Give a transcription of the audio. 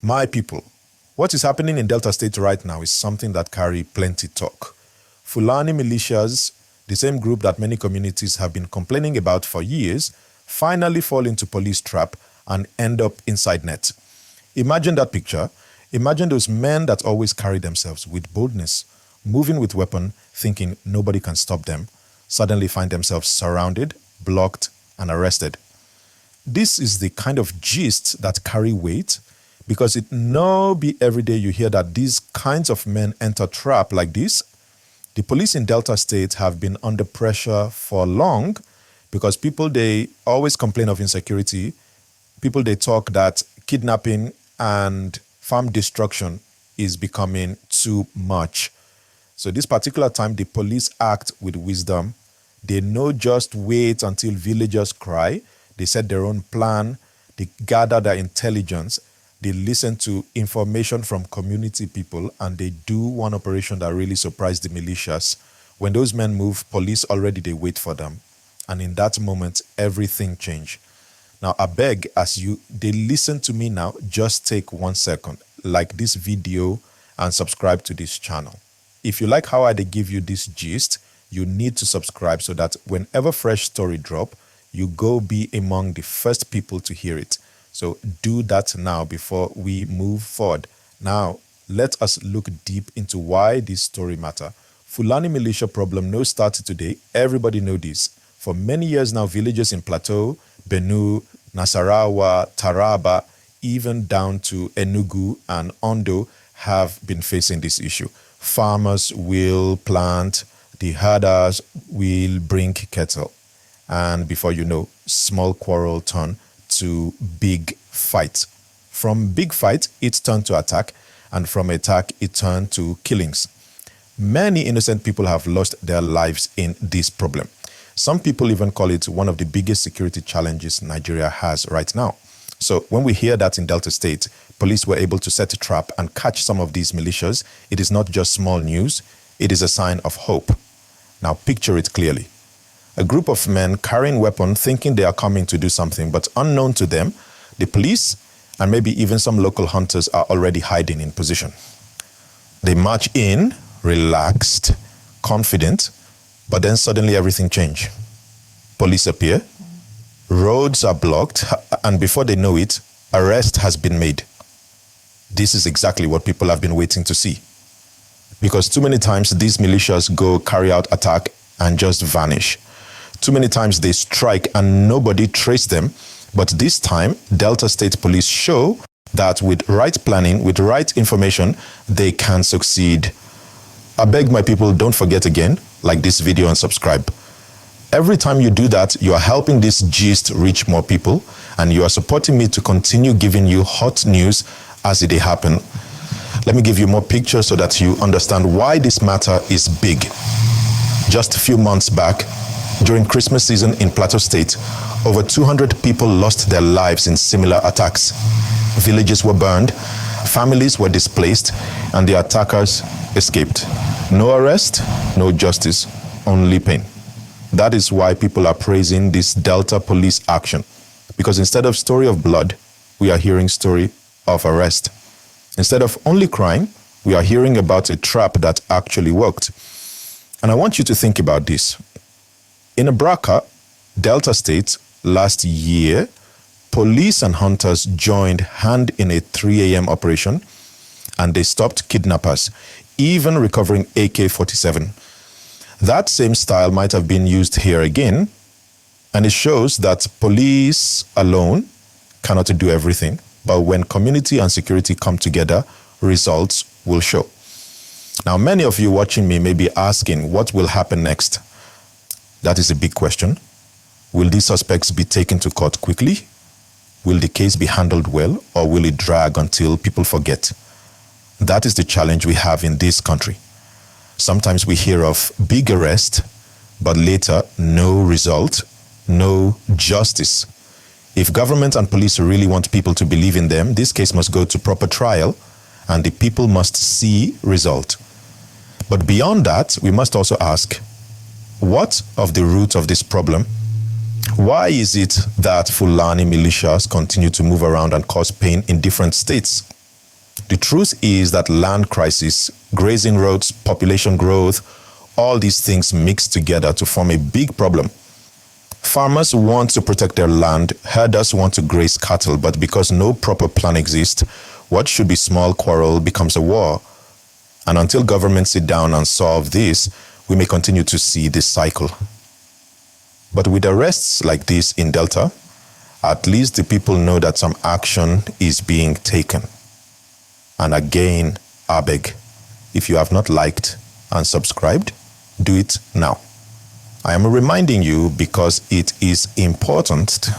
My people, what is happening in Delta State right now is something that carry plenty talk. Fulani Militias, the same group that many communities have been complaining about for years, finally fall into police trap and end up inside net. Imagine that picture. Imagine those men that always carry themselves with boldness, moving with weapon, thinking nobody can stop them, suddenly find themselves surrounded, blocked, and arrested. This is the kind of gist that carry weight, because it no be every day you hear that these kinds of men enter trap like this. The police in Delta State have been under pressure for long because people, they always complain of insecurity. People, they talk that kidnapping and farm destruction is becoming too much. So this particular time, the police act with wisdom. They no just wait until villagers cry. They set their own plan. They gather their intelligence. They listen to information from community people, and they do one operation that really surprised the militias. When those men move, police already, they wait for them. And in that moment, everything changed. Now, I beg, they listen to me now, just take 1 second, like this video and subscribe to this channel. If you like how I give you this gist, you need to subscribe so that whenever fresh story drop, you go be among the first people to hear it. So do that now before we move forward. Now, let us look deep into why this story matter. Fulani militia problem no started today. Everybody know this. For many years now, villages in Plateau, Benue, Nasarawa, Taraba, even down to Enugu and Ondo have been facing this issue. Farmers will plant, the herders will bring cattle. And before you know, small quarrel turn to big fight. From big fight, it turned to attack, and from attack, it turned to killings. Many innocent people have lost their lives in this problem. Some people even call it one of the biggest security challenges Nigeria has right now. So when we hear that in Delta State, police were able to set a trap and catch some of these militias, it is not just small news, it is a sign of hope. Now picture it clearly. A group of men carrying weapons, thinking they are coming to do something, but unknown to them, the police and maybe even some local hunters are already hiding in position. They march in, relaxed, confident, but then suddenly everything changes. Police appear, roads are blocked, and before they know it, arrest has been made. This is exactly what people have been waiting to see. Because too many times these militias go carry out attack and just vanish. Too many times they strike and nobody trace them. But this time, Delta State Police show that with right planning, with right information, they can succeed. I beg my people, don't forget again, like this video and subscribe. Every time you do that, you are helping this gist reach more people, and you are supporting me to continue giving you hot news as it happen. Let me give you more pictures so that you understand why this matter is big. Just a few months back, during Christmas season in Plateau State, over 200 people lost their lives in similar attacks. Villages were burned, families were displaced, and the attackers escaped. No arrest, no justice, only pain. That is why people are praising this Delta police action. Because instead of story of blood, we are hearing story of arrest. Instead of only crying, we are hearing about a trap that actually worked. And I want you to think about this. In Abraka, Delta State, last year, police and hunters joined hand in a 3 a.m. operation, and they stopped kidnappers, even recovering AK-47. That same style might have been used here again, and it shows that police alone cannot do everything, but when community and security come together, results will show. Now, many of you watching me may be asking, what will happen next? That is a big question. Will these suspects be taken to court quickly? Will the case be handled well, or will it drag until people forget? That is the challenge we have in this country. Sometimes we hear of big arrest, but later no result, no justice. If government and police really want people to believe in them, this case must go to proper trial, and the people must see result. But beyond that, we must also ask, what of the root of this problem? Why is it that Fulani militias continue to move around and cause pain in different states? The truth is that land crisis, grazing roads, population growth, all these things mix together to form a big problem. Farmers want to protect their land, herders want to graze cattle, but because no proper plan exists, what should be small quarrel becomes a war. And until governments sit down and solve this, we may continue to see this cycle. But with arrests like this in Delta, at least the people know that some action is being taken. And again, I beg, if you have not liked and subscribed, do it now. I am reminding you because it is important.